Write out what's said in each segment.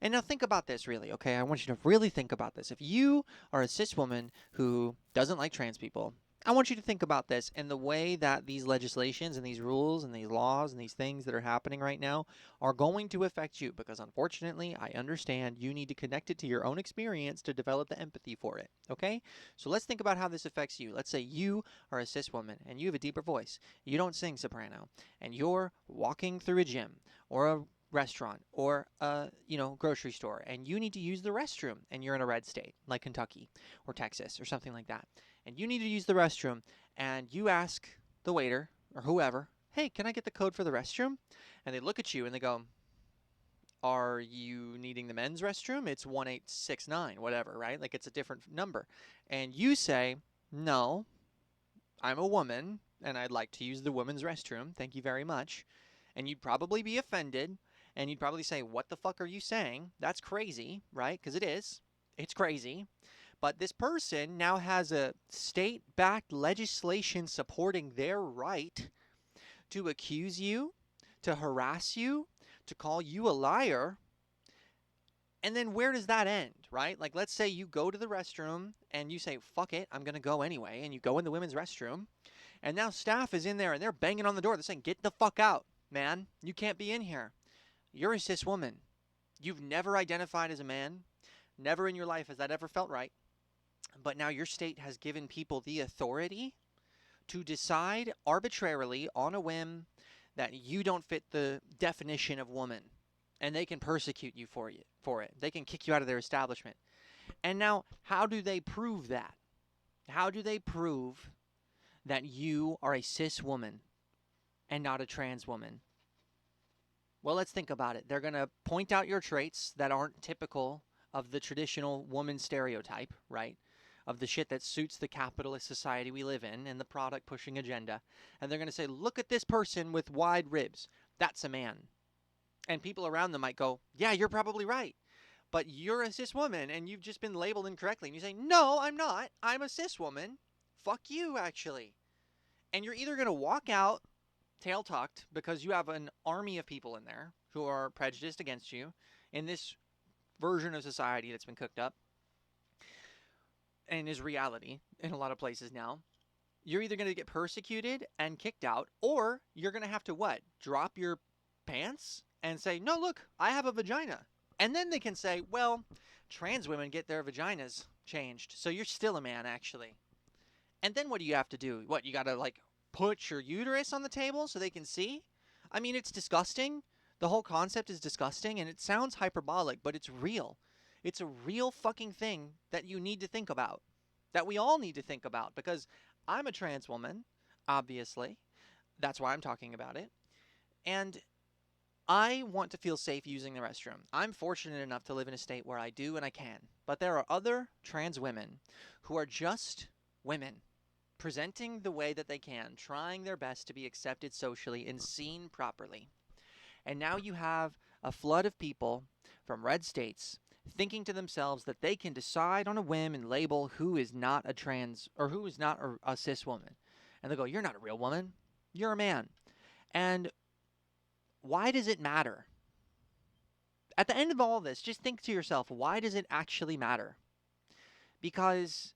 And now think about this really, okay? I want you to really think about this. If you are a cis woman who doesn't like trans people, I want you to think about this and the way that these legislations and these rules and these laws and these things that are happening right now are going to affect you because unfortunately, I understand you need to connect it to your own experience to develop the empathy for it, okay? So let's think about how this affects you. Let's say you are a cis woman and you have a deeper voice. You don't sing soprano and you're walking through a gym or a restaurant or a grocery store and you need to use the restroom and you're in a red state like Kentucky or Texas or something like that and you need to use the restroom and you ask the waiter or whoever, hey, can I get the code for the restroom? And they look at you and they go, are you needing the men's restroom? It's 1869, whatever, right? Like it's a different number. And you say, no, I'm a woman and I'd like to use the women's restroom. Thank you very much. And you'd probably be offended and you'd probably say, what the fuck are you saying? That's crazy, right? Because it is. It's crazy. But this person now has a state backed legislation supporting their right to accuse you, to harass you, to call you a liar. And then where does that end, right? Like, let's say you go to the restroom and you say, fuck it, I'm going to go anyway. And you go in the women's restroom. And now staff is in there and they're banging on the door. They're saying, get the fuck out, man. You can't be in here. You're a cis woman. You've never identified as a man. Never in your life has that ever felt right. But now your state has given people the authority to decide arbitrarily on a whim that you don't fit the definition of woman. And they can persecute you for it. They can kick you out of their establishment. And now, how do they prove that? How do they prove that you are a cis woman and not a trans woman? Well, let's think about it. They're going to point out your traits that aren't typical of the traditional woman stereotype, right? Of the shit that suits the capitalist society we live in and the product pushing agenda. And they're going to say, look at this person with wide ribs. That's a man. And people around them might go, yeah, you're probably right. But you're a cis woman and you've just been labeled incorrectly. And you say, no, I'm not. I'm a cis woman. Fuck you, actually. And you're either going to walk out tail tucked because you have an army of people in there who are prejudiced against you in this version of society that's been cooked up and is reality in a lot of places now. You're either going to get persecuted and kicked out, or you're going to have to what? Drop your pants and say, no, look, I have a vagina. And then they can say, well, trans women get their vaginas changed, so you're still a man, actually. And then what do you have to do? What, you got to, like, put your uterus on the table so they can see? I mean, it's disgusting. The whole concept is disgusting, and it sounds hyperbolic, but it's real. It's a real fucking thing that you need to think about, that we all need to think about, because I'm a trans woman, obviously. That's why I'm talking about it. And I want to feel safe using the restroom. I'm fortunate enough to live in a state where I do and I can. But there are other trans women who are just women, presenting the way that they can, trying their best to be accepted socially and seen properly. And now you have a flood of people from red states thinking to themselves that they can decide on a whim and label who is not a trans or who is not a cis woman. And they go, you're not a real woman. You're a man. And why does it matter? At the end of all this, just think to yourself, why does it actually matter? Because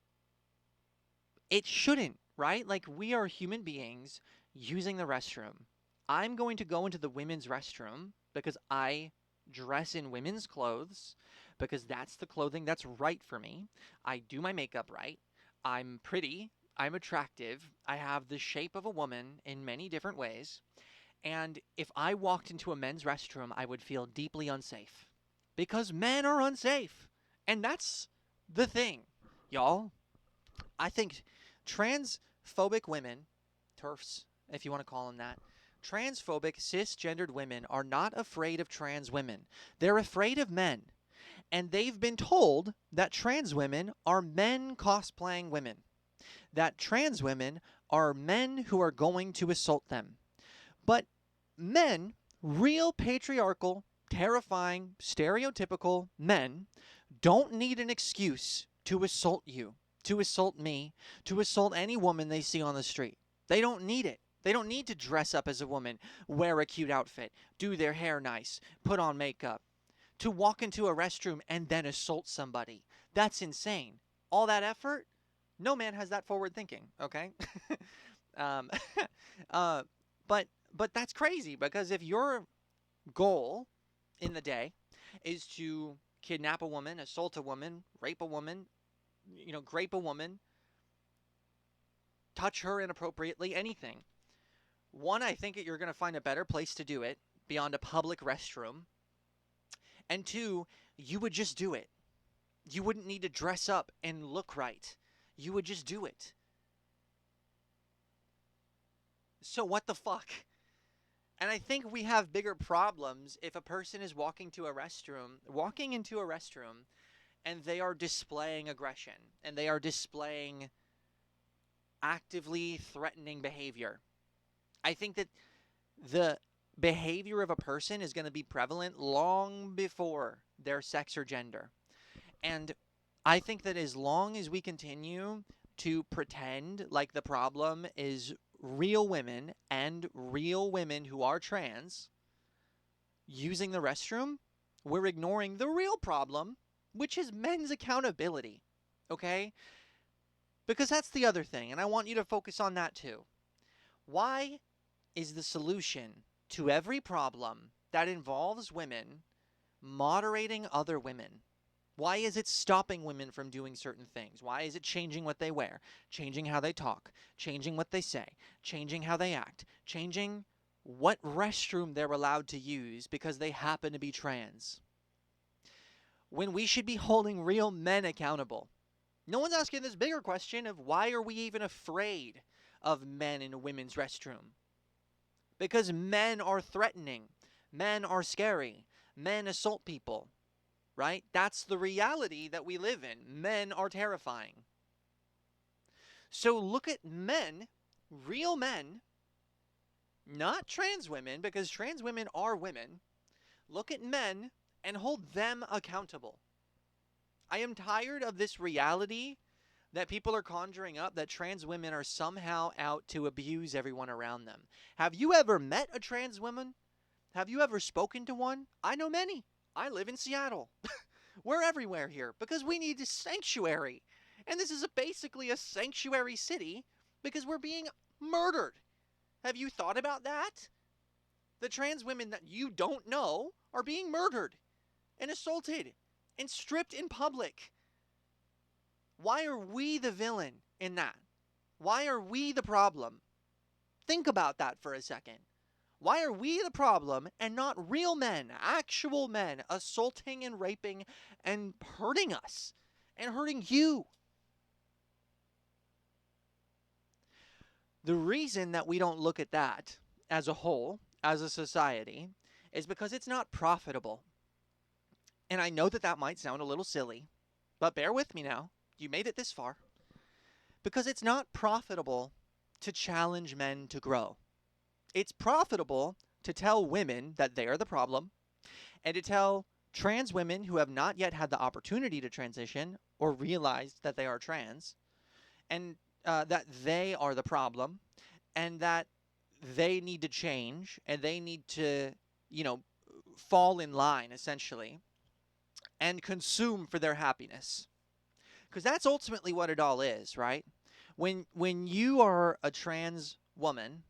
it shouldn't, right? Like, we are human beings using the restroom. I'm going to go into the women's restroom because I dress in women's clothes, because that's the clothing that's right for me. I do my makeup right. I'm pretty. I'm attractive. I have the shape of a woman in many different ways. And if I walked into a men's restroom, I would feel deeply unsafe. Because men are unsafe. And that's the thing, y'all. I think transphobic women, TERFs, if you want to call them that, transphobic cisgendered women are not afraid of trans women. They're afraid of men. And they've been told that trans women are men cosplaying women. That trans women are men who are going to assault them. But men, real patriarchal, terrifying, stereotypical men, don't need an excuse to assault you, to assault me, to assault any woman they see on the street. They don't need it. They don't need to dress up as a woman, wear a cute outfit, do their hair nice, put on makeup, to walk into a restroom and then assault somebody. That's insane. All that effort? No man has that forward thinking, okay? um, uh, but but that's crazy, because if your goal in the day is to kidnap a woman, assault a woman, rape a woman, grape a woman, touch her inappropriately, anything. One, I think you're going to find a better place to do it beyond a public restroom. And two, you would just do it. You wouldn't need to dress up and look right. You would just do it. So what the fuck? And I think we have bigger problems if a person is walking into a restroom, and they are displaying aggression, and they are displaying actively threatening behavior. I think that the behavior of a person is going to be prevalent long before their sex or gender. And I think that as long as we continue to pretend like the problem is real women and real women who are trans using the restroom, we're ignoring the real problem, which is men's accountability. Okay? Because that's the other thing, and I want you to focus on that too. Why is the solution to every problem that involves women moderating other women? Why is it stopping women from doing certain things? Why is it changing what they wear, changing how they talk, changing what they say, changing how they act, changing what restroom they're allowed to use because they happen to be trans? When we should be holding real men accountable. No one's asking this bigger question of why are we even afraid of men in a women's restroom? Because men are threatening. Men are scary. Men assault people. Right? That's the reality that we live in. Men are terrifying. So look at men, real men, not trans women, because trans women are women. Look at men and hold them accountable. I am tired of this reality that people are conjuring up that trans women are somehow out to abuse everyone around them. Have you ever met a trans woman? Have you ever spoken to one? I know many. I live in Seattle. We're everywhere here because we need a sanctuary. And this is basically a sanctuary city because we're being murdered. Have you thought about that? The trans women that you don't know are being murdered and assaulted and stripped in public. Why are we the villain in that? Why are we the problem? Think about that for a second. Why are we the problem and not real men, actual men, assaulting and raping and hurting us and hurting you? The reason that we don't look at that as a whole, as a society, is because it's not profitable. And I know that that might sound a little silly, but bear with me now. You made it this far. Because it's not profitable to challenge men to grow. It's profitable to tell women that they are the problem, and to tell trans women who have not yet had the opportunity to transition or realized that they are trans, and that they are the problem, and that they need to change, and they need to, fall in line, essentially, and consume for their happiness. Because that's ultimately what it all is, right? When you are a trans woman,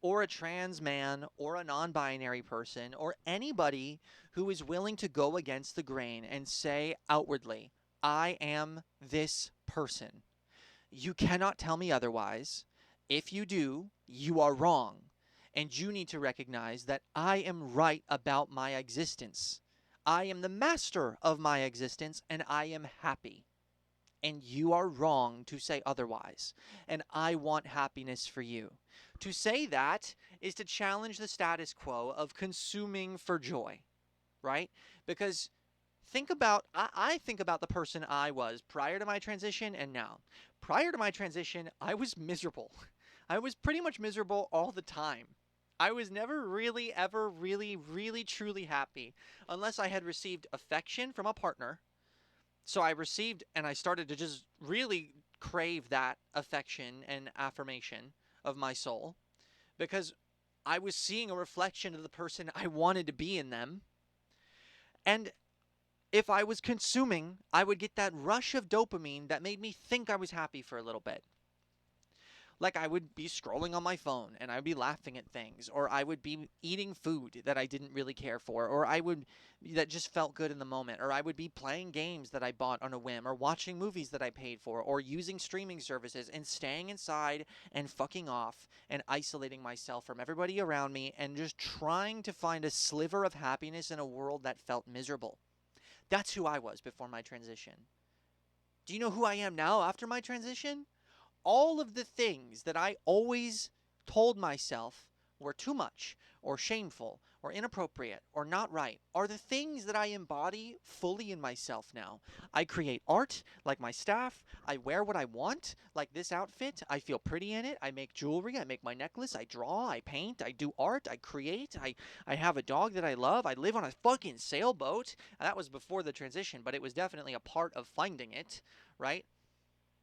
or a trans man, or a non-binary person, or anybody who is willing to go against the grain and say outwardly, I am this person. You cannot tell me otherwise. If you do, you are wrong. And you need to recognize that I am right about my existence. I am the master of my existence, and I am happy. And you are wrong to say otherwise. And I want happiness for you. To say that is to challenge the status quo of consuming for joy, right? Because I think about the person I was prior to my transition and now. Prior to my transition, I was miserable. I was pretty much miserable all the time. I was never really, ever, really, really, truly happy unless I had received affection from a partner. So I received, and I started to just really crave that affection and affirmation of my soul because I was seeing a reflection of the person I wanted to be in them. And if I was consuming, I would get that rush of dopamine that made me think I was happy for a little bit. Like I would be scrolling on my phone and I'd be laughing at things, or I would be eating food that I didn't really care for, or I would that just felt good in the moment, or I would be playing games that I bought on a whim, or watching movies that I paid for, or using streaming services and staying inside and fucking off and isolating myself from everybody around me and just trying to find a sliver of happiness in a world that felt miserable. That's who I was before my transition. Do you know who I am now after my transition? All of the things that I always told myself were too much, or shameful, or inappropriate, or not right, are the things that I embody fully in myself now. I create art like my staff. I wear what I want, like this outfit. I feel pretty in it. I make jewelry. I make my necklace. I draw. I paint. I do art. I create. I have a dog that I love. I live on a fucking sailboat. That was before the transition, but it was definitely a part of finding it, right?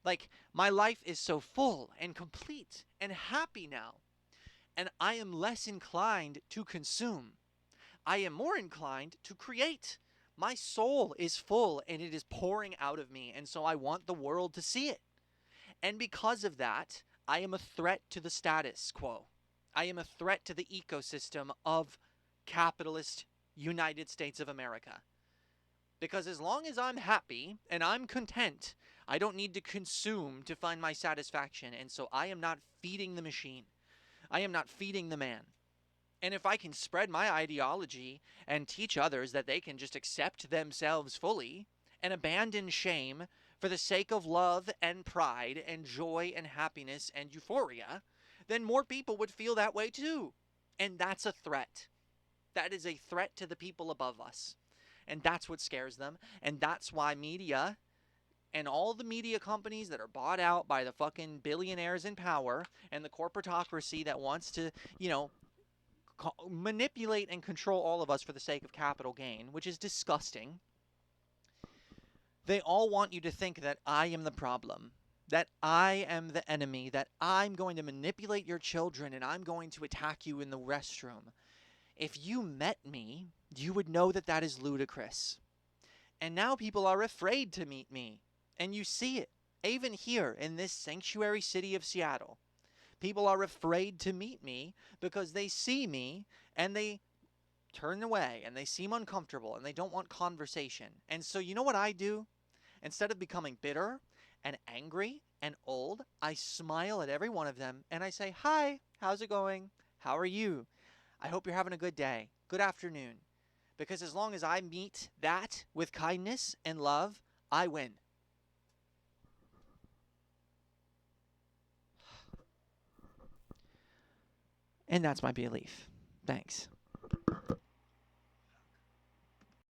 Like, my life is so full and complete and happy now, and I am less inclined to consume. I am more inclined to create. My soul is full and it is pouring out of me, and so I want the world to see it. And because of that, I am a threat to the status quo. I am a threat to the ecosystem of capitalist United States of America. Because as long as I'm happy and I'm content, I don't need to consume to find my satisfaction. And so I am not feeding the machine. I am not feeding the man. And if I can spread my ideology and teach others that they can just accept themselves fully and abandon shame for the sake of love and pride and joy and happiness and euphoria, then more people would feel that way too. And that's a threat. That is a threat to the people above us. And that's what scares them. And that's why media and all the media companies that are bought out by the fucking billionaires in power and the corporatocracy that wants to, you know, manipulate and control all of us for the sake of capital gain, which is disgusting. They all want you to think that I am the problem, that I am the enemy, that I'm going to manipulate your children and I'm going to attack you in the restroom. If you met me, you would know that that is ludicrous. And now people are afraid to meet me. And you see it, even here in this sanctuary city of Seattle. People are afraid to meet me because they see me and they turn away and they seem uncomfortable and they don't want conversation. And so, you know what I do? Instead of becoming bitter and angry and old, I smile at every one of them and I say, "Hi, how's it going? How are you? I hope you're having a good day. Good afternoon." Because as long as I meet that with kindness and love, I win. And that's my belief. Thanks.